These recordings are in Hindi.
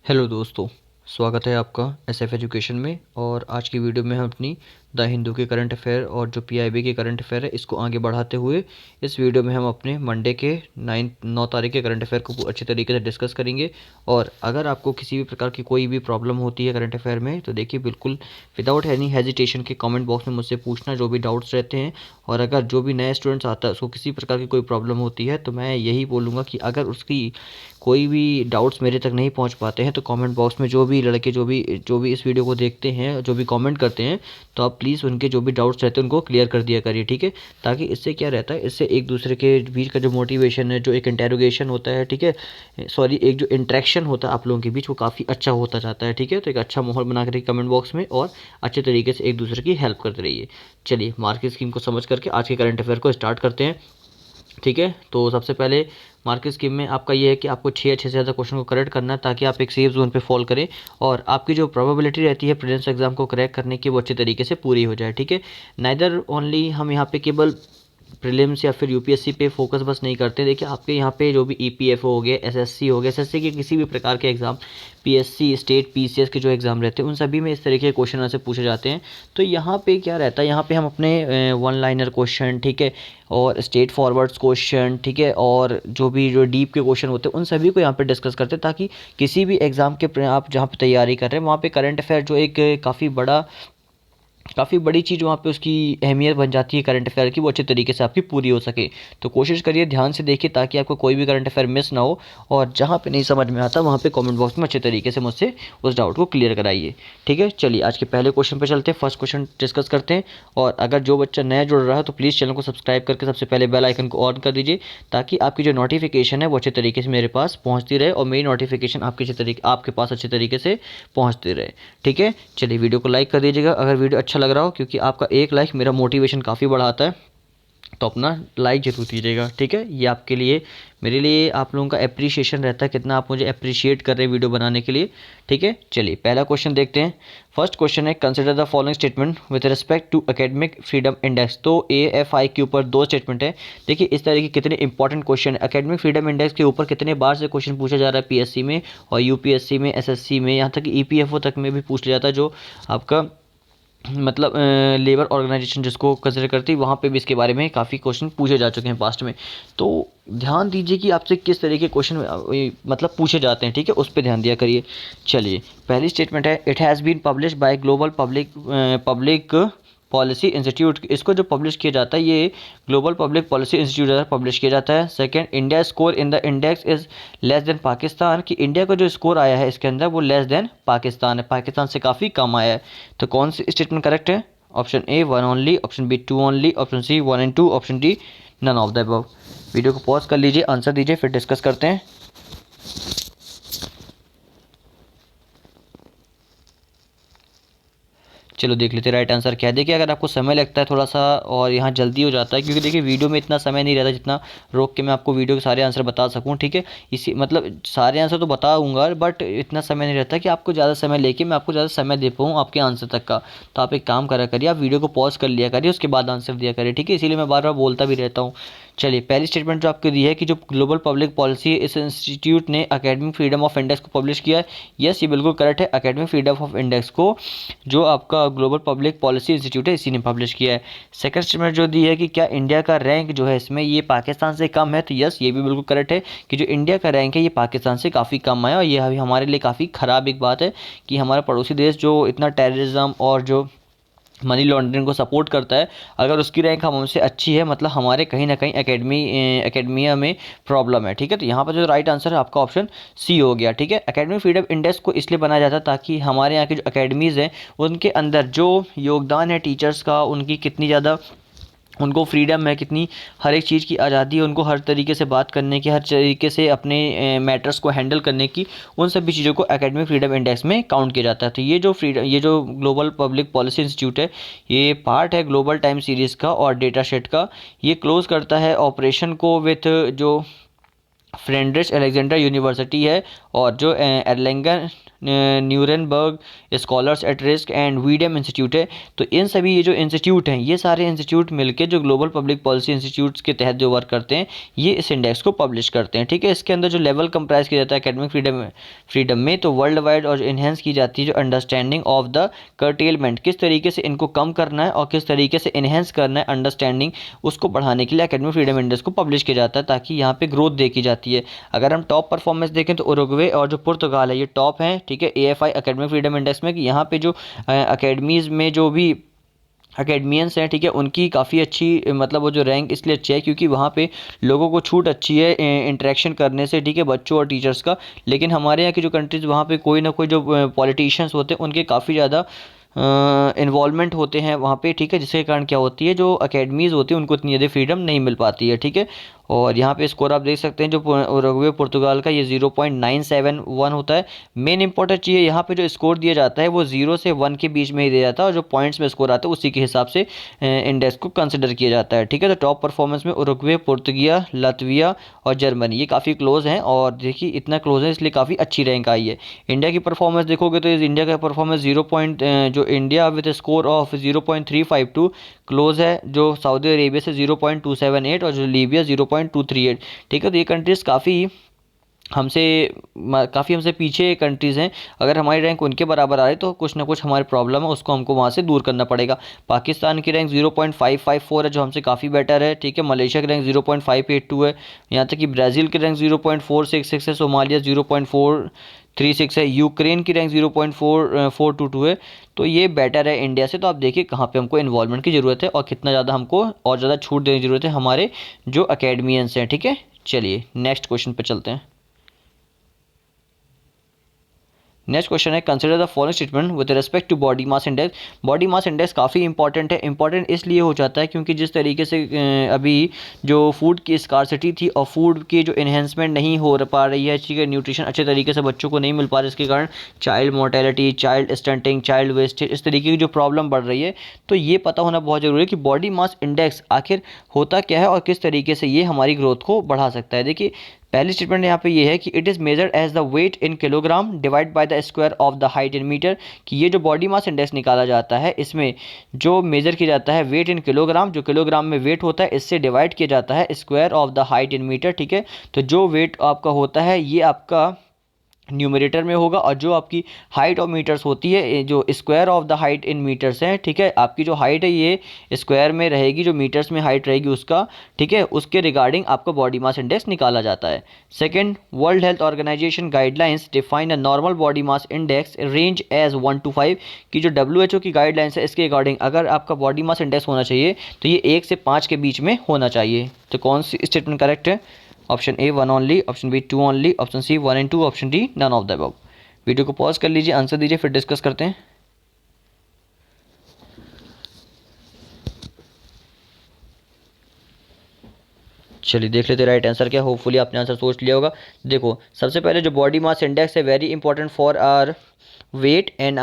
हेलो दोस्तों, स्वागत है आपका एसएफ एजुकेशन में। और आज की वीडियो में हम अपनी द हिंदू के करंट अफेयर और जो पीआईबी के करंट अफेयर है इसको आगे बढ़ाते हुए इस वीडियो में हम अपने मंडे के 9 तारीख के करंट अफेयर को अच्छे तरीके से डिस्कस करेंगे। और अगर आपको किसी भी प्रकार की कोई भी प्रॉब्लम होती है करंट अफेयर में तो देखिए बिल्कुल विदाउट एनी हेजिटेशन के कमेंट बॉक्स में मुझसे पूछना जो भी डाउट्स रहते हैं। और अगर जो भी नए स्टूडेंट्स आता है उसको किसी प्रकार की कोई प्रॉब्लम होती है तो मैं यही बोलूँगा कि अगर उसकी कोई भी डाउट्स मेरे तक नहीं पहुंच पाते हैं तो कमेंट बॉक्स में जो भी लड़के जो भी इस वीडियो को देखते हैं, जो भी कमेंट करते हैं, तो आप प्लीज़ उनके जो भी डाउट्स रहते हैं उनको क्लियर कर दिया करिए, ठीक है। ताकि इससे क्या रहता है, इससे एक दूसरे के बीच का जो मोटिवेशन है, जो एक इंटेरोगेशन होता है, ठीक है, सॉरी, एक जो इंटरेक्शन होता है आप लोगों के बीच, वो काफ़ी अच्छा होता जाता है, ठीक है। तो एक अच्छा माहौल बना कर कमेंट बॉक्स में और अच्छे तरीके से एक दूसरे की हेल्प करते रहिए। चलिए मार्केट स्कीम को समझ करके आज के करंट अफेयर को स्टार्ट करते हैं, ठीक है। तो सबसे पहले मार्केट स्कीम में आपका ये है कि आपको 6 अच्छे से ज़्यादा क्वेश्चन को करेक्ट करना है ताकि आप एक सेफ जोन पे फॉल करें और आपकी जो प्रोबेबिलिटी रहती है प्रीलिम्स एग्जाम को क्रैक करने की वो अच्छे तरीके से पूरी हो जाए, ठीक है। नाइदर ओनली हम यहाँ पे केवल प्रीलिम्स या फिर यूपीएससी पे फोकस बस नहीं करते। देखिए आपके यहाँ पे जो भी ईपीएफओ हो गया, एसएससी हो गया, एसएससी के किसी भी प्रकार के एग्जाम, पीएससी, स्टेट, पीसीएस के जो एग्ज़ाम रहते हैं उन सभी में इस तरीके के क्वेश्चन आंसर पूछे जाते हैं। तो यहाँ पे क्या रहता है, यहाँ पे हम अपने वन लाइनर क्वेश्चन, ठीक है, और स्टेट फॉरवर्ड्स क्वेश्चन, ठीक है, और जो डीप के क्वेश्चन होते हैं उन सभी को यहाँ पे डिस्कस करते हैं ताकि किसी भी एग्ज़ाम के आप जहाँ पे तैयारी कर रहे हैं वहाँ पे करंट अफेयर जो एक काफ़ी बड़ी चीज़ वहाँ पे उसकी अहमियत बन जाती है करंट अफेयर की, वो अच्छे तरीके से आपकी पूरी हो सके। तो कोशिश करिए ध्यान से देखिए ताकि आपको कोई भी करंट अफेयर मिस ना हो। और जहाँ पे नहीं समझ में आता वहाँ पे कमेंट बॉक्स में अच्छे तरीके से मुझसे उस डाउट को क्लियर कराइए, ठीक है। चलिए आज के पहले क्वेश्चन पे चलते हैं, फर्स्ट क्वेश्चन डिस्कस करते हैं। और अगर जो बच्चा नया जुड़ रहा है तो प्लीज़ चैनल को सब्सक्राइब करके सबसे पहले बेल आइकन को ऑन कर दीजिए ताकि आपकी जो नोटिफिकेशन है वो अच्छे तरीके से मेरे पास पहुँचती रहे और मेरी नोटिफिकेशन आपके पास अच्छे तरीके से पहुँचती रहे, ठीक है। चलिए वीडियो को लाइक कर दीजिएगा अगर वीडियो अच्छा लग रहा हो, क्योंकि आपका एक लाइक मेरा मोटिवेशन काफ़ी बढ़ाता है। तो अपना लाइक जरूर दीजिएगा, ठीक है। ये आपके लिए, मेरे लिए आप लोगों का एप्रिशिएशन रहता है, कितना आप मुझे अप्रिशिएट कर रहे हैं वीडियो बनाने के लिए, ठीक है। चलिए पहला क्वेश्चन देखते हैं। फर्स्ट क्वेश्चन है, consider the following statement with respect to academic freedom index. तो एएफआई के ऊपर दो स्टेटमेंट है। देखिए इस तरह के कितने इंपॉर्टेंट क्वेश्चन है। एकेडमिक फ्रीडम इंडेक्स के ऊपर कितने बार से क्वेश्चन पूछा जा रहा है पीएससी में और यूपीएससी में, एसएससी में, यहाँ तक कि ईपीएफओ तक में भी पूछ लिया जाता है, जो आपका मतलब लेबर ऑर्गेनाइजेशन जिसको कंसिडर करती है, वहाँ पे भी इसके बारे में काफ़ी क्वेश्चन पूछे जा चुके हैं पास्ट में। तो ध्यान दीजिए कि आपसे किस तरीके के क्वेश्चन मतलब पूछे जाते हैं, ठीक है, उस पर ध्यान दिया करिए। चलिए पहली स्टेटमेंट है, it has been published by Global Public Policy Institute. इसको जो पब्लिश किया जाता है ये ग्लोबल पब्लिक पॉलिसी इंस्टीट्यूट द्वारा पब्लिश किया जाता है। Second, India score in the index is less than Pakistan, कि इंडिया का जो स्कोर आया है इसके अंदर वो लेस देन पाकिस्तान है, पाकिस्तान से काफ़ी कम आया है। तो कौन सी स्टेटमेंट करेक्ट है? Option A 1 only, option B 2 only, option C 1 and 2, option D none of the above. Video को पॉज कर लीजिए, आंसर दीजिए, फिर डिस्कस करते हैं। चलो देख लेते हैं राइट आंसर क्या है। देखिए अगर आपको समय लगता है थोड़ा सा और यहाँ जल्दी हो जाता है, क्योंकि देखिए वीडियो में इतना समय नहीं रहता जितना रोक के मैं आपको वीडियो के सारे आंसर बता सकूँ, ठीक है। इसी मतलब सारे आंसर तो बताऊँगा बट इतना समय नहीं रहता कि आपको ज़्यादा समय लेके मैं आपको ज़्यादा समय दे पाऊँ आपके आंसर तक का। तो आप एक काम करा करिए, आप वीडियो को पॉज कर लिया करिए, उसके बाद आंसर दिया करिए, ठीक है। इसीलिए मैं बार बार बोलता भी रहता हूँ। चलिए पहली स्टेटमेंट जो आपको दी है कि जो ग्लोबल पब्लिक पॉलिसी है इस इंस्टीट्यूट ने एकेडमिक फ्रीडम ऑफ इंडेक्स को पब्लिश किया है। यस ये बिल्कुल करेक्ट है। एकेडमिक फ्रीडम ऑफ इंडेक्स को जो आपका ग्लोबल पब्लिक पॉलिसी इंस्टीट्यूट है इसी ने पब्लिश किया है। सेकंड स्टेटमेंट जो दी है कि क्या इंडिया का रैंक जो है इसमें ये पाकिस्तान से कम है, तो यस ये भी बिल्कुल करेक्ट है कि जो इंडिया का रैंक है ये पाकिस्तान से काफ़ी कम है। और ये अभी हमारे लिए काफ़ी ख़राब एक बात है कि हमारा पड़ोसी देश जो इतना टेररिज्म और जो मनी लॉन्ड्रिंग को सपोर्ट करता है, अगर उसकी रैंक हमसे अच्छी है मतलब हमारे कहीं ना कहीं एकेडमिया में प्रॉब्लम है, ठीक है। तो यहाँ पर जो राइट आंसर है आपका ऑप्शन सी हो गया, ठीक है। एकेडमिक फ्रीडम इंडेक्स को इसलिए बनाया जाता है ताकि हमारे यहाँ की जो अकेडमीज़ हैं उनके अंदर जो योगदान है टीचर्स का, उनकी कितनी ज़्यादा उनको फ्रीडम है, कितनी हर एक चीज़ की आज़ादी है, उनको हर तरीके से बात करने की, हर तरीके से अपने मैटर्स को हैंडल करने की, उन सभी चीज़ों को एकेडमिक फ्रीडम इंडेक्स में काउंट किया जाता है। तो ये जो ग्लोबल पब्लिक पॉलिसी इंस्टीट्यूट है ये पार्ट है ग्लोबल टाइम सीरीज़ का और डेटा सेट का। ये क्लोज करता है ऑपरेशन को विथ जो फ्रेडरिक अलेक्जेंडर यूनिवर्सिटी है, और जो Erlangen Nuremberg scholars at risk and वीडियम इंस्टीट्यूट है। तो इन सभी ये जो इंस्टीट्यूट हैं, ये सारे इंस्टीट्यूट मिलके जो ग्लोबल पब्लिक पॉलिसी इंस्टीट्यूट्स के तहत जो वर्क करते हैं, ये इस इंडेक्स को पब्लिश करते हैं। ठीक है, इसके अंदर जो लेवल कंप्राइज किया जाता है एकेडमिक फ्रीडम में, तो वर्ल्ड वाइड और इन्हेंस की जाती है जो अंडरस्टैंडिंग ऑफ द कर्टेलमेंट, किस तरीके से इनको कम करना है और किस तरीके से इन्हेंस करना है अंडरस्टैंडिंग, उसको बढ़ाने के लिए एकेडमिक फ्रीडम इंडेक्स को पब्लिश किया जाता है, ताकि यहाँ पे ग्रोथ देखी जाती है। अगर हम टॉप परफॉर्मेंस देखें तो उरुग्वे और जो पुर्तगाल है, ये टॉप हैं। ठीक है, AFI एकेडमिक फ्रीडम इंडेक्स में, कि यहाँ पे जो अकेडमीज़ में जो भी अकेडमियंस हैं, ठीक है, उनकी काफ़ी अच्छी मतलब वो जो रैंक इसलिए अच्छी है क्योंकि वहाँ पे लोगों को छूट अच्छी है इंटरेक्शन करने से, ठीक है, बच्चों और टीचर्स का। लेकिन हमारे यहाँ की जो कंट्रीज़, वहाँ पे कोई ना कोई जो पॉलिटिशियंस होते हैं, उनके काफ़ी ज़्यादा इन्वॉल्वमेंट होते हैं वहाँ पे। ठीक है, जिसके कारण क्या होती है, जो अकेडमीज़ होती है उनको इतनी ज़्यादा फ्रीडम नहीं मिल पाती है। ठीक है, और यहाँ पे स्कोर आप देख सकते हैं, जो उरुग्वे पुर्तगाल का ये 0.971 होता है। मेन इंपॉर्टेंट चीज़ यहाँ पे जो स्कोर दिया जाता है वो 0 से 1 के बीच में ही दिया जाता है, और जो पॉइंट्स में स्कोर आता है उसी के हिसाब से इंडेक्स को कंसिडर किया जाता है। ठीक है, तो टॉप परफॉर्मेंस में उरुग्वे, पुर्तगिया, लातविया और जर्मनी, ये काफ़ी क्लोज हैं, और देखिए इतना क्लोज है इसलिए काफ़ी अच्छी रैंक आई है। इंडिया की परफॉर्मेंस देखोगे तो इंडिया का परफॉर्मेंस जो India with score of 0.352 close है, जो सऊदी अरेबिया से 0.278 और जो लीबिया 0.238। ठीक है, तो ये कंट्रीज़ काफ़ी हमसे पीछे कंट्रीज़ हैं। अगर हमारी रैंक उनके बराबर आ रही तो कुछ ना कुछ हमारी प्रॉब्लम है, उसको हमको वहाँ से दूर करना पड़ेगा। पाकिस्तान की रैंक 0.554 है, जो हमसे काफ़ी बेटर है। ठीक है, मलेशिया की रैंक 0.582 है, यहाँ तक कि ब्राज़ील की रैंक 0.466 है, सोमालिया 0.436 है, यूक्रेन की रैंक 0.422 है। तो ये बेटर है इंडिया से। तो आप देखिए कहाँ पे हमको इन्वॉल्वमेंट की ज़रूरत है और कितना ज़्यादा हमको और ज़्यादा छूट देने की ज़रूरत है हमारे जो अकेडमियंस हैं। ठीक है, चलिए नेक्स्ट क्वेश्चन पे चलते हैं। नेक्स्ट क्वेश्चन है, consider the following statement with respect to body mass index. Body mass index काफ़ी इंपॉर्टेंट है। इंपॉर्टेंट इसलिए हो जाता है क्योंकि जिस तरीके से अभी जो फूड की स्कार्सिटी थी और फूड की जो इन्हेंसमेंट नहीं हो पा रही है, ठीक है, न्यूट्रिशन अच्छे तरीके से बच्चों को नहीं मिल पा रहा है, इसके कारण child mortality, child stunting, child wastage, इस तरीके की जो प्रॉब्लम बढ़ रही है। तो ये पता होना बहुत ज़रूरी है कि बॉडी मास इंडेक्स आखिर होता क्या है और किस तरीके से ये हमारी ग्रोथ को बढ़ा सकता है। देखिए पहली स्टेटमेंट यहाँ पे ये है कि it is measured as the weight in kilogram divide by the square of the height in metre, कि ये जो बॉडी मास इंडेक्स निकाला जाता है इसमें जो मेजर किया जाता है वेट इन किलोग्राम, जो किलोग्राम में वेट होता है इससे डिवाइड किया जाता है square of the height in metre. ठीक है, तो जो वेट आपका होता है ये आपका न्यूमरेटर में होगा, और जो आपकी हाइट ऑफ मीटर्स होती है, जो square of the height in metres है। ठीक है, आपकी जो हाइट है ये स्क्वायर में रहेगी, जो मीटर्स में हाइट रहेगी उसका, ठीक है, उसके रिगार्डिंग आपका बॉडी मास इंडेक्स निकाला जाता है। Second, world health organization guidelines define a normal body mass index range as 1 to 5, की जो WHO की गाइडलाइंस है इसके अकॉर्डिंग अगर आपका बॉडी मास इंडेक्स होना चाहिए तो ये 1 से 5 के बीच में होना चाहिए। तो कौन सी स्टेटमेंट करेक्ट है? Option A 1 only, option B 2 only, option C 1 and 2, option D none of the above. Video को पॉज कर लीजिए, आंसर दीजिए, फिर डिस्कस करते हैं। चलिए देख लेते राइट आंसर क्या। होपफुली आपने आंसर सोच लिया होगा। देखो सबसे पहले जो बॉडी मास इंडेक्स है very important for our weight and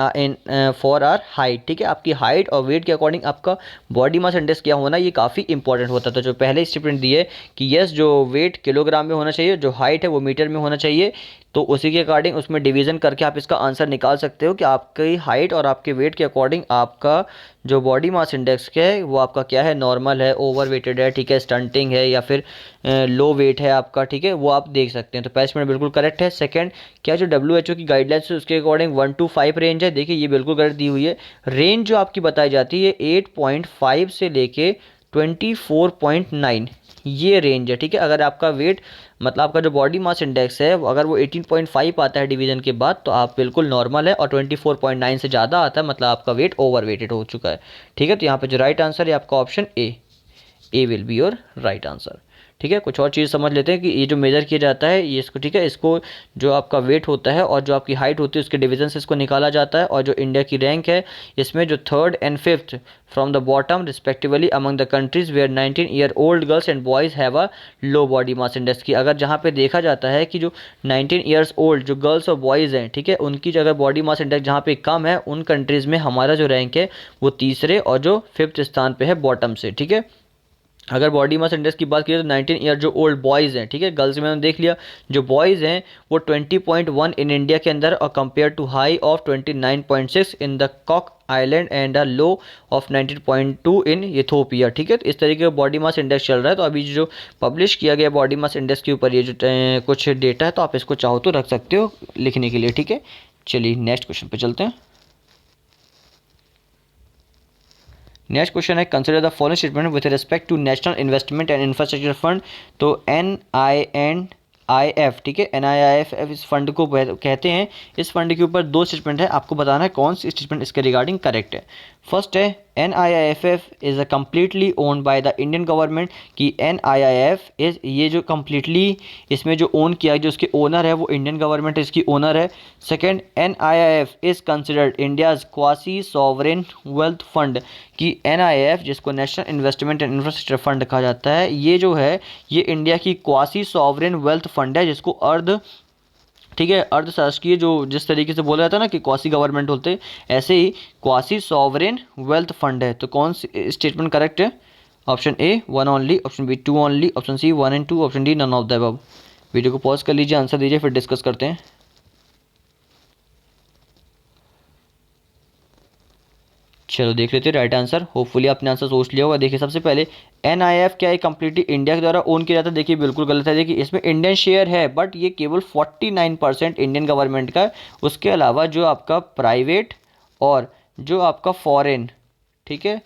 for our height. ठीक है, आपकी हाइट और वेट के अकॉर्डिंग आपका बॉडी मास इंडेक्स क्या होना ये काफ़ी इंपॉर्टेंट होता है। तो जो पहले स्टेटमेंट दी है कि यस जो वेट किलोग्राम में होना चाहिए, जो हाइट है वो मीटर में होना चाहिए, तो उसी के अकॉर्डिंग उसमें डिवीज़न करके आप इसका आंसर निकाल सकते हो कि आपकी हाइट और आपके वेट के अकॉर्डिंग आपका जो बॉडी मास इंडेक्स क्या है वो आपका क्या है, नॉर्मल है, ओवर वेटेड है, ठीक है, स्टंटिंग है या फिर लो वेट है आपका। ठीक है, वो आप देख सकते हैं। तो पहला स्टेटमेंट बिल्कुल करेक्ट है। सेकंड, क्या जो WHO की गाइडलाइंस है उसके अकॉर्डिंग 1 to 5 रेंज है, देखिए ये बिल्कुल करेक्ट दी हुई है। रेंज जो आपकी बताई जाती है 8.5 से लेके 24.9 ये रेंज है। ठीक है, अगर आपका वेट मतलब आपका जो बॉडी मास इंडेक्स है अगर वो 18.5 आता है डिवीजन के बाद तो आप बिल्कुल नॉर्मल है, और 24.9 से ज़्यादा आता है मतलब आपका वेट ओवर वेटेड हो चुका है। ठीक है, तो यहाँ पे जो राइट आंसर है आपका option A will be your right answer. ठीक है, कुछ और चीज़ समझ लेते हैं कि ये जो मेज़र किया जाता है ये इसको, ठीक है, इसको जो आपका वेट होता है और जो आपकी हाइट होती है उसके डिवीजन से इसको निकाला जाता है। और जो इंडिया की रैंक है इसमें जो 3rd and 5th from the bottom respectively among the countries where 19-year-old girls and boys have a low body mass index की, अगर जहाँ पे देखा जाता है कि जो 19 years old जो गर्ल्स और बॉयज़ हैं, ठीक है, उनकी जो अगर बॉडी मास इंडेक्स जहाँ पे कम है उन कंट्रीज़ में हमारा जो रैंक है वो तीसरे और जो 5th स्थान पे है बॉटम से। ठीक है, अगर बॉडी मास इंडेक्स की बात करें तो 19 ईयर जो ओल्ड बॉयज़ हैं, ठीक है, गर्ल्स में हमने देख लिया, जो बॉयज़ हैं वो 20.1 इन इंडिया के अंदर और compare to high of 29.6 in the Cook island and a low of 19.2 in Ethiopia, ठीक है। तो इस तरीके का बॉडी मास इंडेक्स चल रहा है। तो अभी जो पब्लिश किया गया बॉडी मास इंडेक्स के ऊपर ये जो कुछ डेटा है, तो आप इसको चाहो तो रख सकते हो लिखने के लिए, ठीक है। चलिए नेक्स्ट क्वेश्चन पे चलते हैं। नेक्स्ट क्वेश्चन है, consider the following statement with respect to national investment and infrastructure fund. तो NINIF, ठीक है, NIIF इस फंड को कहते हैं। इस फंड के ऊपर दो स्टेटमेंट है, आपको बताना है कौन सी स्टेटमेंट इसके रिगार्डिंग करेक्ट है। फर्स्ट है NIIF is a completely owned by the Indian government, कि NIIF इज़ ये जो कम्प्लीटली इसमें जो ओन किया, जो इसके ओनर है वो इंडियन गवर्नमेंट इसकी ओनर है। Second, NIIF is considered India's quasi sovereign wealth fund, कि NIIF जिसको national investment and infrastructure fund कहा जाता है, ये जो है ये इंडिया की क्वासी सॉवरेन वेल्थ फंड है, जिसको ठीक है, अर्धशासकीय, जो जिस तरीके से बोला जाता है ना कि क्वासी गवर्नमेंट होते, ऐसे ही क्वासी सॉवरेन वेल्थ फंड है। तो कौन सी स्टेटमेंट करेक्ट है? Option A 1 only, option B 2 only, option C 1 and 2, option D none of the above. Video को पॉज कर लीजिए, आंसर दीजिए, फिर डिस्कस करते हैं। चलो देख लेते हैं राइट आंसर। होपफुली आपने आंसर सोच लिया होगा। देखिए सबसे पहले NIF क्या है, कंप्लीटली इंडिया के द्वारा ओन किया जाता है। देखिए बिल्कुल गलत है। देखिए इसमें इंडियन शेयर है, बट ये केवल 49% इंडियन गवर्नमेंट का है। उसके अलावा जो आपका प्राइवेट और जो आपका फॉरेन, ठीक है,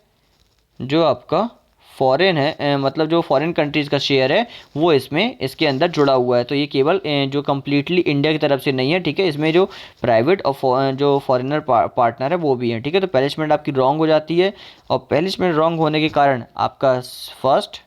जो आपका फॉरेन है, मतलब जो फॉरेन कंट्रीज़ का शेयर है वो इसमें इसके अंदर जुड़ा हुआ है। तो ये केवल जो कम्प्लीटली इंडिया की तरफ से नहीं है, ठीक है। इसमें जो प्राइवेट और जो फॉरेनर पार्टनर है वो भी है, ठीक है। तो पहली स्टेटमेंट आपकी रॉन्ग हो जाती है, और पहली स्टेटमेंट रॉन्ग होने के कारण आपका फर्स्ट,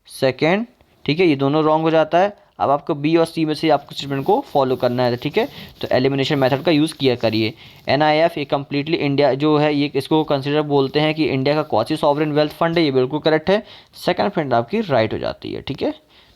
सेकेंड, ठीक है, ये दोनों रॉन्ग हो जाता है। अब आपको बी और सी में से आपको स्टेटमेंट को फॉलो करना है, ठीक है। तो एलिमिनेशन मेथड का यूज़ किया करिए। NIF ये कम्प्लीटली इंडिया जो है, ये इसको कंसिडर बोलते हैं कि इंडिया का क्वासी सॉवरेन वेल्थ फंड है, ये बिल्कुल करेक्ट है। सेकंड फ्रेंड आपकी राइट हो जाती है, ठीक है।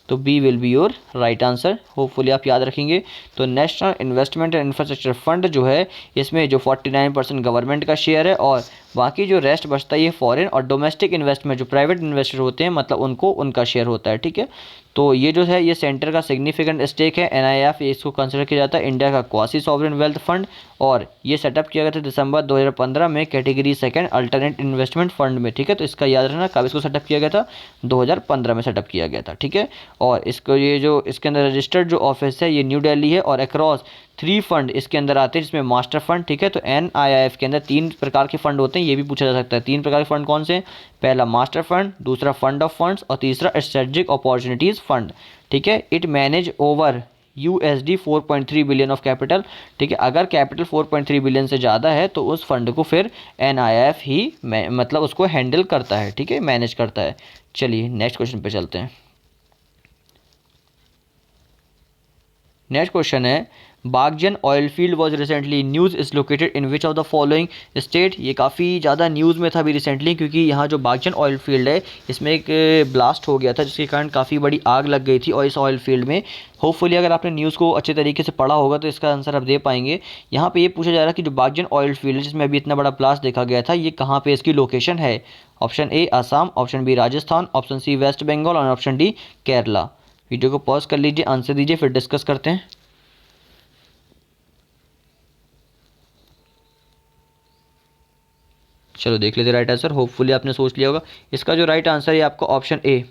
तो B will be your right answer. Hopefully आप याद रखेंगे। तो national investment and infrastructure fund जो है, इसमें जो 49% गवर्नमेंट का शेयर है, और बाकी जो रेस्ट बचता है ये फॉरेन और डोमेस्टिक इन्वेस्टमेंट जो प्राइवेट इन्वेस्टर होते हैं, मतलब उनको उनका शेयर होता है, ठीक है। तो ये जो है ये सेंटर का सिग्निफिकेंट स्टेक है। NIF इसको कंसिडर किया जाता है इंडिया का क्वासी सॉवरेन वेल्थ फंड, और ये सेटअप किया गया था दिसंबर 2015 में category second alternate investment fund में, ठीक है। तो इसका याद रखना कब इसको सेटअप किया गया था, 2015 में सेटअप किया गया था, ठीक है। और इसको ये जो इसके अंदर रजिस्टर्ड जो ऑफिस है ये न्यू दिल्ली है, और अक्रॉस 3 फंड इसके अंदर आते हैं, जिसमें मास्टर फंड, ठीक है। तो NIIF के अंदर 3 प्रकार के फंड होते हैं, ये भी पूछा जा सकता है। 3 प्रकार के फंड कौन से हैं? पहला मास्टर फंड, दूसरा फंड ऑफ फंड्स, और तीसरा स्ट्रेटेजिक अपॉर्चुनिटीज़ फंड, ठीक है। It manage over USD 4.3 billion of capital, ठीक है। अगर कैपिटल 4.3 बिलियन से ज़्यादा है तो उस फंड को फिर NIIF ही मतलब उसको हैंडल करता है, ठीक है, मैनेज करता है। चलिए नेक्स्ट क्वेश्चन पे चलते हैं। नेक्स्ट क्वेश्चन है, Baghjan oil field was recently news is located in which of the following state. ये काफ़ी ज़्यादा न्यूज़ में था अभी रिसेंटली, क्योंकि यहाँ जो बागजन ऑयल फील्ड है इसमें एक ब्लास्ट हो गया था, जिसके कारण काफ़ी बड़ी आग लग गई थी और इस ऑयल फील्ड में। होपफुली अगर आपने न्यूज़ को अच्छे तरीके से पढ़ा होगा तो इसका आंसर आप दे पाएंगे। यहाँ पे ये पूछा जा रहा है कि जो बागजन ऑयल फील्ड है जिसमें अभी इतना बड़ा ब्लास्ट देखा गया था, ये कहाँ पे इसकी लोकेशन है। Option A Assam, option B Rajasthan, option C West Bengal, और ऑप्शन डी केरला। वीडियो को पॉज कर लीजिए, आंसर दीजिए, फिर डिस्कस करते हैं। चलो देख लेते राइट आंसर। होपफुली आपने सोच लिया होगा। इसका जो राइट आंसर है आपका ऑप्शन ए,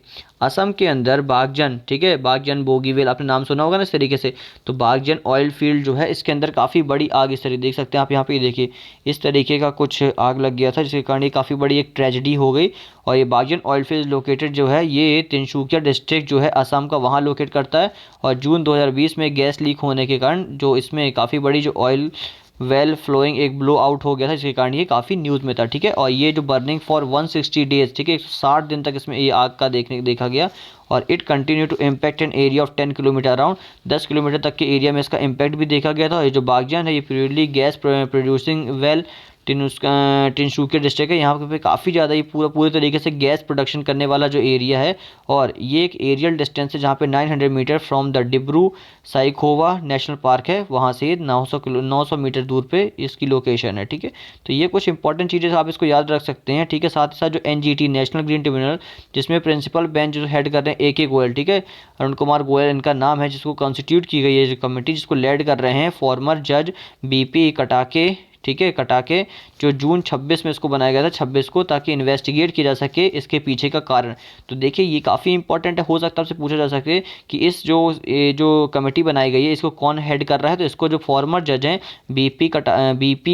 असम के अंदर बागजन, ठीक है, बागजन बोगीवेल आपने नाम सुना होगा ना इस तरीके से। तो बागजन ऑयल फील्ड जो है इसके अंदर काफ़ी बड़ी आग, इस तरीके देख सकते हैं आप यहाँ पे, देखिए इस तरीके का कुछ आग लग गया था, जिसके कारण ये काफ़ी बड़ी एक ट्रेजेडी हो गई। और ये बागजन ऑयल फील्ड लोकेटेड जो है ये तिनसुकिया डिस्ट्रिक्ट जो है असम का, वहाँ लोकेट करता है। और जून 2020 में गैस लीक होने के कारण जो इसमें काफ़ी बड़ी जो ऑयल वेल फ्लोइंग एक ब्लो आउट हो गया था, जिसके कारण ये काफ़ी न्यूज़ में था, ठीक है। और ये जो बर्निंग फॉर 160 डेज, ठीक है, 160 दिन तक इसमें ये आग का देखा गया। और it continue to impact an area of 10 kilometre around, 10 kilometre तक के एरिया में इसका इम्पैक्ट भी देखा गया था। और ये जो बागजन है ये purely gas producing well Tinsukia district है। यहाँ पे काफ़ी ज़्यादा ये पूरे तरीके से गैस प्रोडक्शन करने वाला जो एरिया है, और ये एक एरियल डिस्टेंस है जहाँ पे 900 metre from the Dibru Saikhowa national park है, वहाँ से 900 मीटर दूर पे इसकी लोकेशन है। ठीक है, तो ये कुछ इंपॉर्टेंट चीज़ें आप इसको याद रख सकते हैं। ठीक है, साथ ही साथ जो NGT नेशनल ग्रीन ट्रिब्यूनल, जिसमें प्रिंसिपल बेंच जो हेड कर रहे हैं AK गोयल, ठीक है, अरुण कुमार गोयल इनका नाम है, जिसको कॉन्स्टिट्यूट की गई है जो कमेटी, जिसको लेड कर रहे हैं फॉर्मर जज BP कटाके। ठीक है, कटाके, जो जून 26 में इसको बनाया गया था, 26 को, ताकि इन्वेस्टिगेट किया जा सके इसके पीछे का कारण। तो देखिए ये काफ़ी इंपॉर्टेंट है, हो सकता है आपसे पूछा जा सके कि इस जो कमेटी बनाई गई है इसको कौन हेड कर रहा है। तो इसको जो फॉर्मर जज हैं BP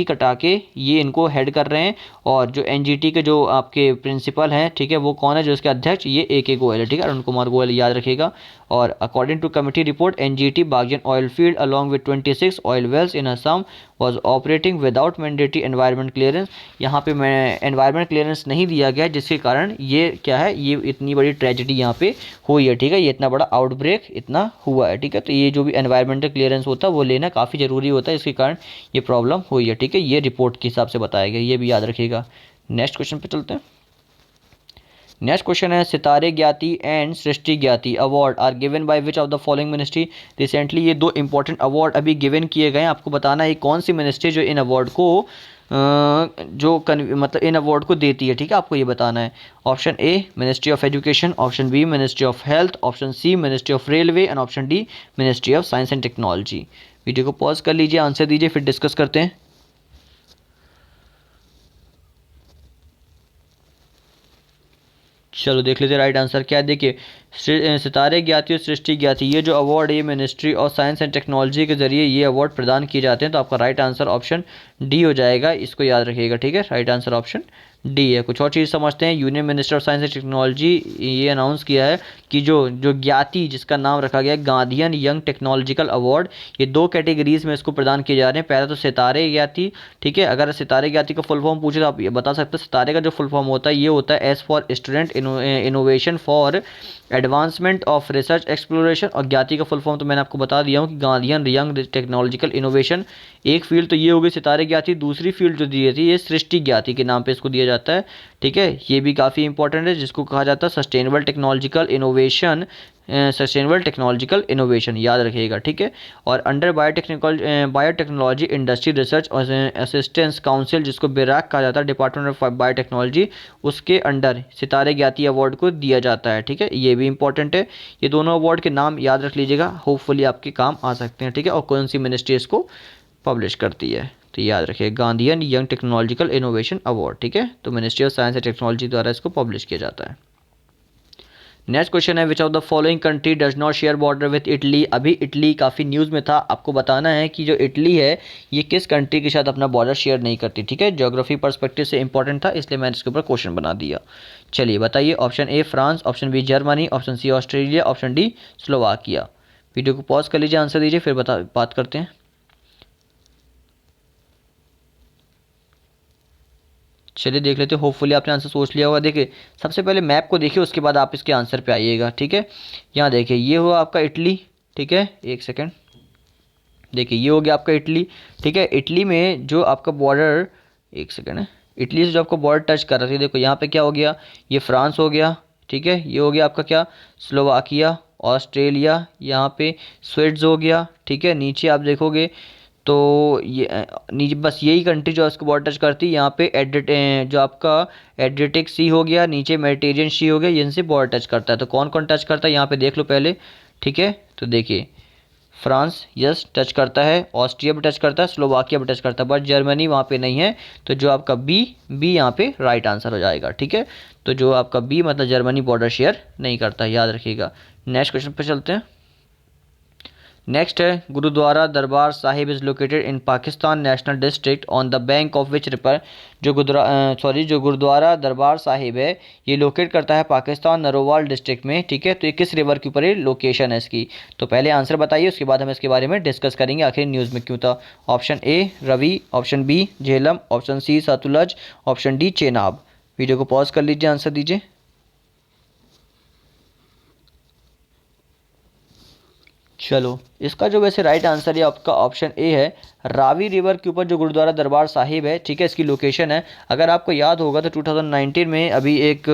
कटाके, ये इनको हेड कर रहे हैं, और जो NGT के जो आपके प्रिंसिपल हैं, ठीक है, वो कौन है, जो इसके अध्यक्ष, ये AK गोयल है। ठीक है, अरुण कुमार गोयल याद रखिएगा। और according to committee report, NGT Baghjan oil field along with 26 oil wells in Assam was operating without mandatory environment clearance. यहाँ पे मैं एनवायरमेंट क्लियरेंस नहीं दिया गया, जिसके कारण ये क्या है, ये इतनी बड़ी ट्रेजेडी यहाँ पे हुई है। ठीक है, ये इतना बड़ा आउटब्रेक इतना हुआ है। ठीक है, तो ये जो भी एनवायरमेंटल क्लियरेंस होता है वो लेना काफ़ी ज़रूरी होता है, इसके कारण ये प्रॉब्लम हुई है। ठीक है, ये रिपोर्ट के हिसाब से बताया गया, ये भी याद रखिएगा। नेक्स्ट क्वेश्चन पे चलते हैं। नेक्स्ट क्वेश्चन है, सितारे ज्ञाति एंड सृष्टि ज्ञाति award are given by which of the following ministry. Recently ये दो इंपॉर्टेंट अवार्ड अभी गिवन किए गए हैं, आपको बताना है कौन सी मिनिस्ट्री जो इन अवार्ड को मतलब इन अवार्ड को देती है। ठीक है, आपको ये बताना है। Option A ministry of education, option B ministry of health, option C ministry of railway, and option D ministry of science and technology. Video को पॉज कर लीजिए, आंसर दीजिए, फिर डिस्कस करते हैं। चलो देख लेते हैं राइट आंसर क्या है। देखिए, सितारे ज्ञाति और सृष्टि ज्ञाति, ये जो अवार्ड है ये ministry of science and technology के जरिए ये अवार्ड प्रदान किए जाते हैं। तो आपका राइट आंसर ऑप्शन D हो जाएगा, इसको याद रखिएगा। ठीक है, राइट आंसर ऑप्शन D है। कुछ और चीज़ समझते हैं। Union minister of science and technology ये अनाउंस किया है कि जो ज्ञाति, जिसका नाम रखा गया है गांधीयन यंग टेक्नोलॉजिकल अवार्ड, ये दो कैटेगरीज में इसको प्रदान किए जा रहे हैं। पहला तो सितारे ज्ञाति। ठीक है, अगर सितारे ज्ञाति का फुल फॉर्म पूछे तो आप ये बता सकते हैं। सितारे का जो फुल फॉर्म होता है ये होता है S for student innovation for advancement of research exploration, और ज्ञाति का फुल फॉर्म तो मैंने आपको बता दिया हूँ कि गांधीयन यंग टेक्नोलॉजिकल इनोवेशन। एक फील्ड तो ये होगी सितारे ज्ञाति, दूसरी फील्ड जो दी थी ये सृष्टि ज्ञाति के नाम पे इसको दिया जाता है। ठीक है, ये भी काफ़ी इंपॉर्टेंट है, जिसको कहा जाता है सस्टेनेबल टेक्नोलॉजिकल इनोवेशन, याद रखिएगा। ठीक है, और अंडर बायोटेक्नोलॉजी इंडस्ट्री रिसर्च और असिस्टेंस काउंसिल, जिसको BIRAC कहा जाता है, डिपार्टमेंट ऑफ बायोटेक्नोलॉजी, उसके अंडर सितारे ज्ञाति अवार्ड को दिया जाता है। ठीक है, ये भी इंपॉर्टेंट है। ये दोनों अवार्ड के नाम याद रख लीजिएगा, होपफुली आपके काम आ सकते हैं। ठीक है, और कौन सी मिनिस्ट्री इसको पब्लिश करती है, तो याद रखिए Gandhian young technological innovation award. ठीक है, तो ministry of science and technology द्वारा इसको पब्लिश किया जाता है। नेक्स्ट क्वेश्चन है, विच of the following country does not share border with Italy. अभी इटली काफ़ी न्यूज़ में था, आपको बताना है कि जो इटली है ये किस कंट्री के साथ अपना बॉर्डर शेयर नहीं करती। ठीक है, ज्योग्राफी पर्सपेक्टिव से इंपॉर्टेंट था, इसलिए मैंने इसके ऊपर क्वेश्चन बना दिया। चलिए बताइए, option A France, option B Germany, option C Australia, option D Slovakia. Video को पॉज कर लीजिए, आंसर दीजिए, फिर बात करते हैं। चलिए देख लेते हैं, होपफुली आपने आंसर सोच लिया होगा। देखिए, सबसे पहले मैप को देखिए, उसके बाद आप इसके आंसर पे आइएगा। ठीक है, यहाँ देखिए ये हुआ आपका इटली। ठीक है, एक सेकेंड, देखिए ये हो गया आपका इटली। ठीक है, इटली में जो आपका बॉर्डर, एक सेकेंड है, इटली से जो आपका बॉर्डर टच कर रहा था, देखो यहाँ पे क्या हो गया, ये फ्रांस हो गया। ठीक है, ये हो गया आपका क्या, स्लोवाकिया, ऑस्ट्रेलिया, यहाँ पे स्विट्ज़ हो गया। ठीक है, नीचे आप देखोगे तो ये नीचे बस यही कंट्री जो इसको बॉर्डर टच करती है, यहाँ पे जो आपका एड्रियाटिक सी हो गया, नीचे मेडिटेरियन सी हो गया, इनसे बॉर्डर टच करता है। तो कौन कौन टच करता है यहाँ पे देख लो पहले। ठीक है, तो देखिए फ्रांस यस टच करता है, ऑस्ट्रिया भी टच करता है, स्लोवाकिया भी टच करता है, बट जर्मनी वहाँ पे नहीं है। तो जो आपका बी यहाँ पे राइट आंसर हो जाएगा। ठीक है, तो जो आपका बी मतलब जर्मनी बॉर्डर शेयर नहीं करता, याद रखिएगा। नेक्स्ट क्वेश्चन पे चलते हैं। नेक्स्ट है, Gurdwara Darbar Sahib is located in Pakistan national district on the bank of which river. जो गुरुद्वारा दरबार साहिब है ये लोकेट करता है पाकिस्तान नरोवाल डिस्ट्रिक्ट में। ठीक है, तो ये किस रिवर के ऊपर ये लोकेशन है इसकी। तो पहले आंसर बताइए, उसके बाद हम इसके बारे में डिस्कस करेंगे आखिर न्यूज़ में क्यों था। Option A Ravi, option B Jhelum, option C Sutlej, option D Chenab. Video को पॉज कर लीजिए, आंसर दीजिए। चलो, इसका जो वैसे राइट आंसर है आपका ऑप्शन ए है। रावी रिवर के ऊपर जो गुरुद्वारा दरबार साहिब है, ठीक है, इसकी लोकेशन है। अगर आपको याद होगा तो 2019 में अभी एक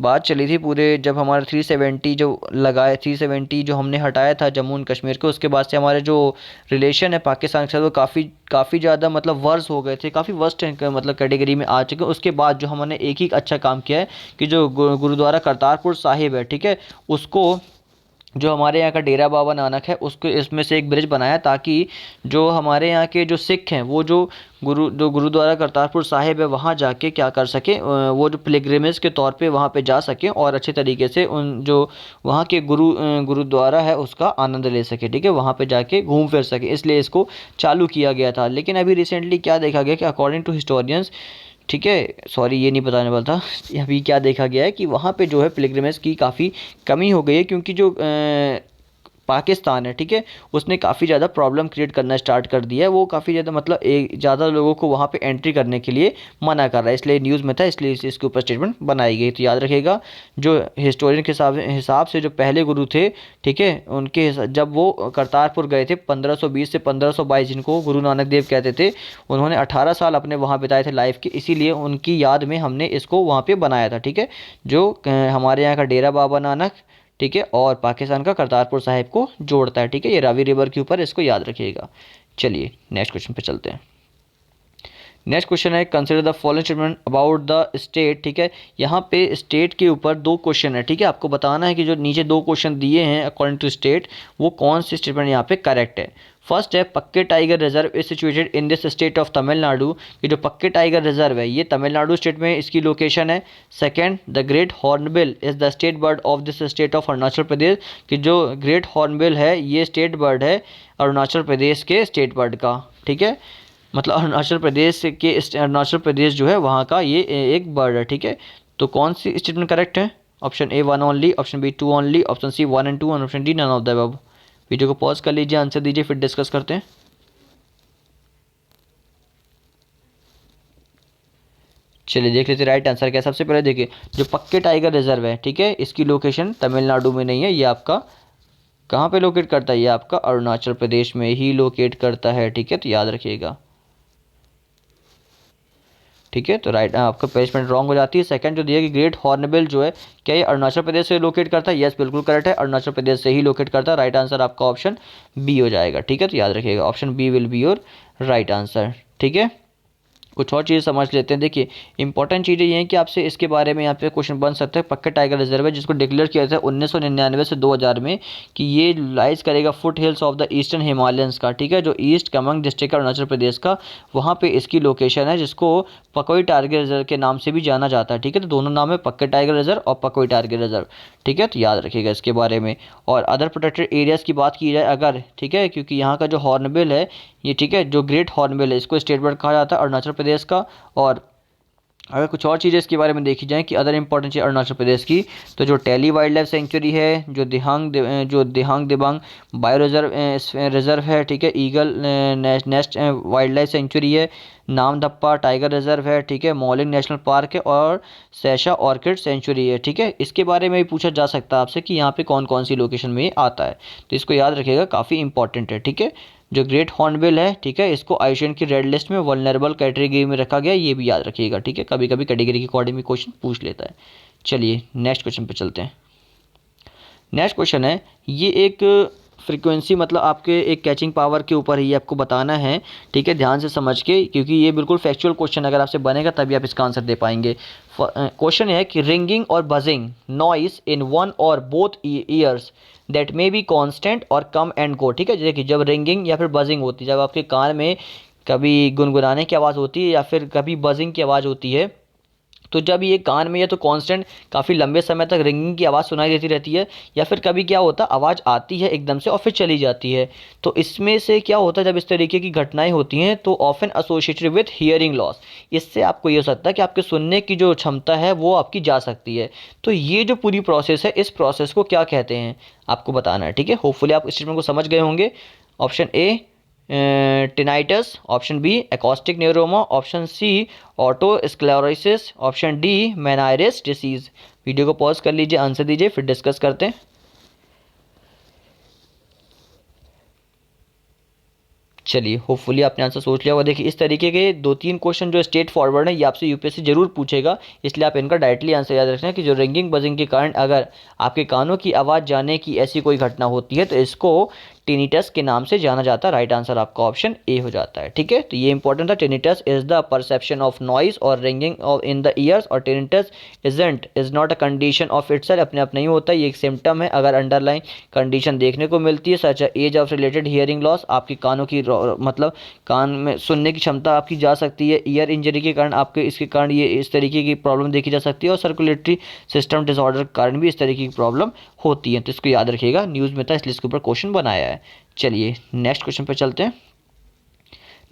बात चली थी पूरे, जब हमारा 370 जो लगाए, 370 जो हमने हटाया था जम्मू एंड कश्मीर को, उसके बाद से हमारे जो रिलेशन है पाकिस्तान के साथ वो काफ़ी ज़्यादा मतलब वर्स हो गए थे, काफ़ी वर्स्ट मतलब कैटेगरी में आ चुके हैं। उसके बाद जो हमने एक ही अच्छा काम किया है कि जो गुरुद्वारा करतारपुर साहिब है, ठीक है, उसको जो हमारे यहाँ का डेरा बाबा नानक है उसको इसमें से एक ब्रिज बनाया, ताकि जो हमारे यहाँ के जो सिख हैं वो जो गुरुद्वारा करतारपुर साहिब है वहाँ जाके क्या कर सकें, वो जो पिलग्रिमेज के तौर पे वहाँ पे जा सकें और अच्छे तरीके से उन जो वहाँ के गुरुद्वारा है उसका आनंद ले सके, ठीक है, वहाँ पे जाके घूम फिर सके, इसलिए इसको चालू किया गया था। लेकिन अभी रिसेंटली क्या देखा गया कि अकॉर्डिंग टू हिस्टोरियंस, ठीक है, सॉरी ये नहीं बताने वाला था, अभी क्या देखा गया है कि वहाँ पे जो है पिलग्रिमेज की काफ़ी कमी हो गई है, क्योंकि जो पाकिस्तान है, ठीक है, उसने काफ़ी ज़्यादा प्रॉब्लम क्रिएट करना स्टार्ट कर दिया है। वो काफ़ी ज़्यादा मतलब एक ज़्यादा लोगों को वहाँ पे एंट्री करने के लिए मना कर रहा है, इसलिए न्यूज़ में था, इसलिए इसके ऊपर स्टेटमेंट बनाई गई। तो याद रखिएगा, जो हिस्टोरियन के हिसाब से जो पहले गुरु थे, ठीक है, जब वो करतारपुर गए थे 1520 से 1522, जिनको गुरु नानक देव कहते थे, उन्होंने 18 साल अपने वहाँ बिताए थे लाइफ के, इसीलिए उनकी याद में हमने इसको वहाँ पे बनाया था, ठीक है, जो हमारे यहाँ का डेरा बाबा नानक, ठीक है, और पाकिस्तान का करतारपुर साहिब को जोड़ता है, ठीक है, ये रावी रिवर के ऊपर, इसको याद रखिएगा। चलिए नेक्स्ट क्वेश्चन पे चलते हैं। नेक्स्ट क्वेश्चन है, consider the following statement about the state, ठीक है, यहाँ पे स्टेट के ऊपर दो क्वेश्चन है, ठीक है, आपको बताना है कि जो नीचे दो क्वेश्चन दिए हैं अकॉर्डिंग टू स्टेट, वो कौन सी स्टेटमेंट यहाँ पे करेक्ट है। फर्स्ट है, पक्के tiger reserve is situated in this state of Tamil Nadu, ये जो पक्के टाइगर रिजर्व है ये तमिलनाडु स्टेट में इसकी लोकेशन है। Second, the great hornbill is the state bird of this state of Arunachal Pradesh, कि जो ग्रेट हॉर्नबिल है ये स्टेट बर्ड है अरुणाचल प्रदेश के स्टेट बर्ड का, ठीक है, मतलब अरुणाचल प्रदेश जो है वहाँ का ये एक बर्ड है, ठीक है। तो कौन सी स्टेटमेंट करेक्ट है? Option A 1 only, option B 2 only, option C 1 and 2 और option D none of the above. Video को पॉज कर लीजिए, आंसर दीजिए, फिर डिस्कस करते हैं। चलिए देख लेते राइट आंसर क्या है। सबसे पहले देखिए, जो पक्के टाइगर रिजर्व है, ठीक है, इसकी लोकेशन तमिलनाडु में नहीं है, ये आपका कहाँ पे लोकेट करता है, ये आपका अरुणाचल प्रदेश में ही लोकेट करता है, ठीक है, तो याद रखिएगा, ठीक है। तो राइट आपका प्लेसमेंट रॉन्ग हो जाती है। सेकंड जो दिया कि ग्रेट हॉर्नबिल जो है, क्या ये अरुणाचल प्रदेश से लोकेट करता है? यस, बिल्कुल करेक्ट है, अरुणाचल प्रदेश से ही लोकेट करता है। राइट आंसर आपका ऑप्शन बी हो जाएगा, ठीक है, तो याद रखिएगा option B will be your right answer, ठीक है। कुछ और चीज़ समझ लेते हैं। देखिए इंपॉर्टेंट चीज़ें ये हैं कि आपसे इसके बारे में यहाँ पे क्वेश्चन बन सकता है। पक्का टाइगर रिजर्व है जिसको डिक्लेयर किया था 1999 से 2000 में कि ये लाइज करेगा foot hills of the eastern Himalayans का, ठीक है, जो ईस्ट कमंग डिस्ट्रिक्ट है अरुणाचल प्रदेश का, वहाँ पे इसकी लोकेशन है, जिसको पकोई टाइगर रिजर्व के नाम से भी जाना जाता है, ठीक है। तो दोनों नाम है, पक्का टाइगर रिजर्व और पकोई टाइगर रिजर्व, ठीक है, तो याद रखिएगा इसके बारे में। और अदर प्रोटेक्टेड एरियाज़ की बात की जाए अगर, ठीक है, क्योंकि यहाँ का जो हॉर्नबिल है ये, ठीक है, जो ग्रेट हॉर्नबिल है इसको स्टेट बर्ड कहा जाता है अरुणाचल प्रदेश का। और अगर कुछ और चीज़ें इसके बारे में देखी जाए कि अदर इंपॉर्टेंट चीज़ अरुणाचल प्रदेश की, तो जो टेली वाइल्ड लाइफ सेंचुरी है, जो दिहांग दिबांग बायो रिजर्व है, ठीक है, eagle nest wild life sanctuary है, नामदप्पा टाइगर रिजर्व है, ठीक है, मॉलिंग नेशनल पार्क है, और सैशा ऑर्किड सेंचुरी है, ठीक है। इसके बारे में भी पूछा जा सकता है आपसे कि यहाँ पे कौन कौन सी लोकेशन में ये आता है, तो इसको याद रखिएगा, काफ़ी इंपॉर्टेंट है, ठीक है। जो ग्रेट हॉर्नबिल है, ठीक है, इसको आईयूसीएन की रेड लिस्ट में वल्नरेबल कैटेगरी में रखा गया, ये भी याद रखिएगा, ठीक है, कभी कभी कैटेगरी के अकॉर्डिंग भी क्वेश्चन पूछ लेता है। चलिए नेक्स्ट क्वेश्चन पे चलते हैं। नेक्स्ट क्वेश्चन है, ये एक फ्रीक्वेंसी मतलब आपके एक कैचिंग पावर के ऊपर ही आपको बताना है, ठीक है, ध्यान से समझ के, क्योंकि ये बिल्कुल फैक्चुअल क्वेश्चन अगर आपसे बनेगा तभी आप इसका आंसर दे पाएंगे। क्वेश्चन है कि रिंगिंग और बजिंग नॉइस इन वन और both years that may be constant और कम एंड गो, ठीक है। देखिए जब रिंगिंग या फिर बजिंग होती है, जब आपके कान में कभी गुनगुनाने की आवाज़ होती है या फिर कभी बजिंग की आवाज़ होती है, तो जब ये कान में या तो कांस्टेंट काफ़ी लंबे समय तक रिंगिंग की आवाज़ सुनाई देती रहती है, या फिर कभी क्या होता है आवाज़ आती है एकदम से और फिर चली जाती है। तो इसमें से क्या होता है, जब इस तरीके की घटनाएं होती हैं तो often associated with hearing loss, इससे आपको ये हो सकता है कि आपके सुनने की जो क्षमता है वो आपकी जा सकती है। तो ये जो पूरी प्रोसेस है, इस प्रोसेस को क्या कहते हैं आपको बताना है, ठीक है। होपफुली आप इस स्टेटमेंट को समझ गए होंगे। Option A tinnitus, option B acoustic neuroma, option C otosclerosis, option D Meniere's disease. Video को पॉज कर लीजिए, आंसर दीजिए, फिर डिस्कस करते हैं। चलिए, होपफुली आपने आंसर सोच लिया होगा। देखिए इस तरीके के 2-3 क्वेश्चन जो स्ट्रेट फॉरवर्ड है ये आपसे यूपीएससी जरूर पूछेगा, इसलिए आप इनका डायरेक्टली आंसर याद रखना कि जो रिंगिंग बजिंग के कारण अगर आपके कानों की आवाज़ जाने की ऐसी कोई घटना होती है तो इसको टिनिटस के नाम से जाना जाता है। राइट आंसर आपका ऑप्शन ए हो जाता है। ठीक है, तो ये इंपॉर्टेंट था। Tinnitus is the perception of noise or ringing of in the ears, और tinnitus is not a condition of itself, अपने आप नहीं होता, ये एक सिम्टम है अगर अंडरलाइन कंडीशन देखने को मिलती है, such as of related hearing loss, आपकी कानों की मतलब कान में सुनने की क्षमता आपकी जा सकती है, ईयर इंजरी के कारण आपके इसके कारण ये इस तरीके की प्रॉब्लम देखी जा सकती है, और सर्कुलेटरी सिस्टम डिसऑर्डर के कारण भी इस तरीके की प्रॉब्लम होती है। तो इसको याद रखिएगा, न्यूज़ में था इसलिए इसके ऊपर क्वेश्चन बनाया है। चलिए नेक्स्ट क्वेश्चन पे चलते हैं।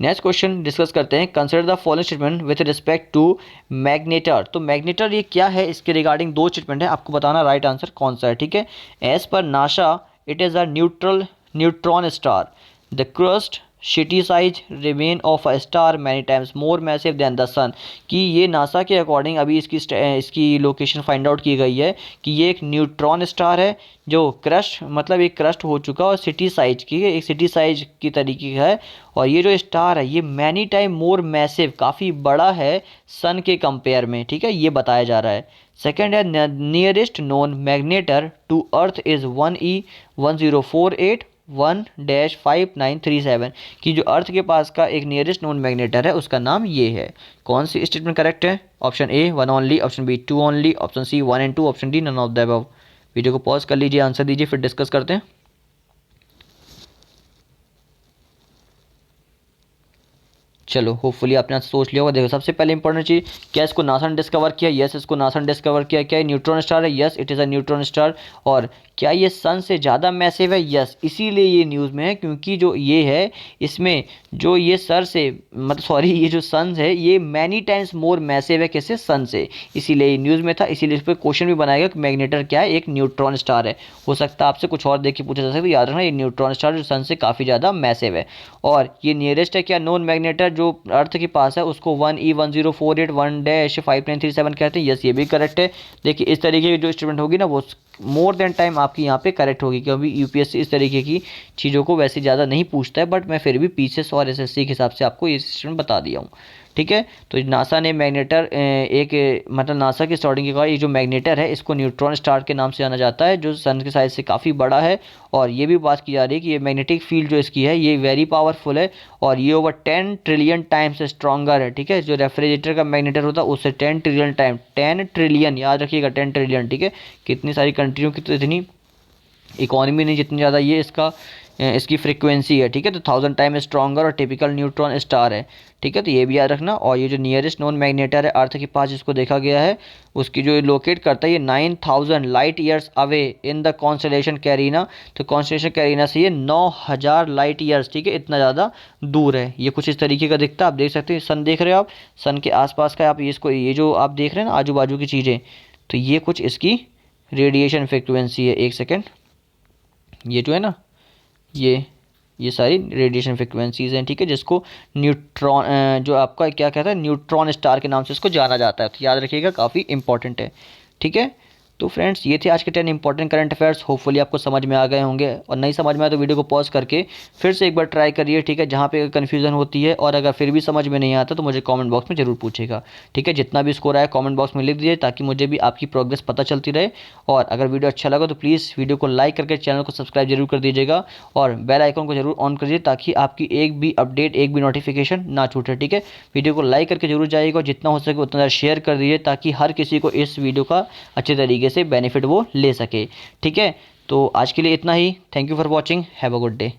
नेक्स्ट क्वेश्चन डिस्कस करते हैं। Consider the following statement with respect to magnetar. तो मैग्नेटर ये क्या है, इसके रिगार्डिंग 2 स्टेटमेंट है, आपको बताना राइट आंसर कौन सा है। ठीक है, एज पर NASA it is a neutron star, the crushed city sized remains of a star many times more massive than the sun. कि ये नासा के अकॉर्डिंग अभी इसकी लोकेशन फाइंड आउट की गई है कि ये एक न्यूट्रॉन स्टार है जो क्रस्ट मतलब एक क्रस्ट हो चुका और सिटी साइज की एक सिटी साइज की तरीके का है, और ये जो स्टार है ये मैनी टाइम मोर मैसिव काफ़ी बड़ा है सन के कंपेयर में। ठीक है, ये बताया जा रहा है। सेकेंड है nearest known magnetar to earth is 1E1048 1-5937, कि जो अर्थ के पास का एक नियरेस्ट नोन मैग्नेटर है उसका नाम ये है। कौन सी स्टेटमेंट करेक्ट है? Option A 1 only, option B 2 only, option C 1 and 2, option D none of the above. Video को पॉज कर लीजिए, आंसर दीजिए, फिर डिस्कस करते हैं। चलो होपफुली आपने आज सोच लिया होगा। देखो सबसे पहले इंपॉर्टेंट चीज़, क्या इसको नासा ने डिस्कवर किया? यस, इसको नासा ने डिस्कवर किया। क्या ये न्यूट्रॉन स्टार है? Yes, it is a neutron star. और क्या ये सन से ज़्यादा मैसिव है? यस, इसीलिए ये न्यूज़ में है, क्योंकि जो ये है इसमें जो ये सर से मतलब सॉरी ये जो सन है ये मैनी टाइम्स मोर मैसिव है किससे? सन से, इसीलिए ये न्यूज़ में था। इसीलिए इस पर क्वेश्चन भी बनाएगा कि मैग्नेटर क्या है? एक न्यूट्रॉन स्टार है। हो सकता है आपसे कुछ और देख के पूछा जा सकता है, याद रखना ये न्यूट्रॉन स्टार जो सन से काफ़ी ज़्यादा मैसिव है। और ये नियरेस्ट है क्या नोन मैग्नेटर जो अर्थ के पास है उसको 1E1048 1-5937 कहते हैं। यस, ये भी करेक्ट है। देखिए इस तरीके की जो स्टेटमेंट होगी ना वो मोर देन टाइम आपकी यहाँ पे करेक्ट होगी, क्योंकि यूपीएससी इस तरीके की चीज़ों को वैसे ज़्यादा नहीं पूछता है, बट मैं फिर भी पीसीएस और एसएससी के हिसाब से आपको ये स्टेटमेंट बता दिया हूँ। ठीक है, तो नासा ने मैग्नेटर एक मतलब नासा की स्टार्टिंग के बाद ये जो मैग्नेटर है इसको न्यूट्रॉन स्टार के नाम से जाना जाता है, जो सन के साइज से काफ़ी बड़ा है। और ये भी बात की जा रही है कि ये मैग्नेटिक फील्ड जो इसकी है ये वेरी पावरफुल है, और ये ओवर 10 ट्रिलियन टाइम्स स्ट्रॉन्गर है। ठीक है, जो रेफ्रिजरेटर का मैग्नेटर होता है उससे 10 ट्रिलियन टाइम, 10 ट्रिलियन याद रखिएगा, 10 ट्रिलियन। ठीक है, कितनी सारी कंट्रियों की तो इतनी इकोनॉमी नहीं जितनी ज़्यादा ये इसकी फ्रीक्वेंसी है। ठीक है, तो 1000 टाइम स्ट्रॉन्गर और टिपिकल न्यूट्रॉन स्टार है। ठीक है, तो ये भी याद रखना। और ये जो नियरेस्ट नोन मैग्नेटर है अर्थ के पास जिसको देखा गया है उसकी जो लोकेट करता है ये 9000 light years away in the constellation carina. तो कॉन्स्टलेशन कैरिना से ये 9000 लाइट ईयर्स, ठीक है, इतना ज़्यादा दूर है। ये कुछ इस तरीके का दिखता है, आप देख सकते हैं। सन देख रहे हो आप, सन के आसपास का आप इसको ये जो आप देख रहे हैं ना आजू बाजू की चीज़ें, तो ये कुछ इसकी रेडिएशन फ्रिक्वेंसी है। एक सेकेंड, ये जो है ना ये सारी रेडिएशन फ्रिक्वेंसीज हैं। ठीक है, जिसको न्यूट्रॉन जो आपका क्या कहता है न्यूट्रॉन स्टार के नाम से इसको जाना जाता है। तो याद रखिएगा, काफ़ी इंपॉर्टेंट है। ठीक है, तो फ्रेंड्स ये थे आज के 10 इंपॉर्टेंट करंट अफेयर्स। होपफुली आपको समझ में आ गए होंगे, और नहीं समझ में आए तो वीडियो को पॉज करके फिर से एक बार ट्राई करिए। ठीक है, जहाँ पे कन्फ्यूजन होती है, और अगर फिर भी समझ में नहीं आता तो मुझे कमेंट बॉक्स में ज़रूर पूछेगा। ठीक है, जितना भी स्कोर आया कमेंट बॉक्स में लिख दीजिए ताकि मुझे भी आपकी प्रोग्रेस पता चलती रहे। और अगर वीडियो अच्छा लगा तो प्लीज़ वीडियो को लाइक करके चैनल को सब्सक्राइब जरूर कर दीजिएगा, और बेल आइकन को जरूर ऑन करिए ताकि आपकी एक भी अपडेट एक भी नोटिफिकेशन ना छूटे। ठीक है, वीडियो को लाइक करके जरूर जाइएगा, जितना हो सके उतना ज़्यादा शेयर कर दीजिए ताकि हर किसी को इस वीडियो का अच्छे तरीके से बेनिफिट वो ले सके। ठीक है, तो आज के लिए इतना ही। Thank you for watching, have a good day.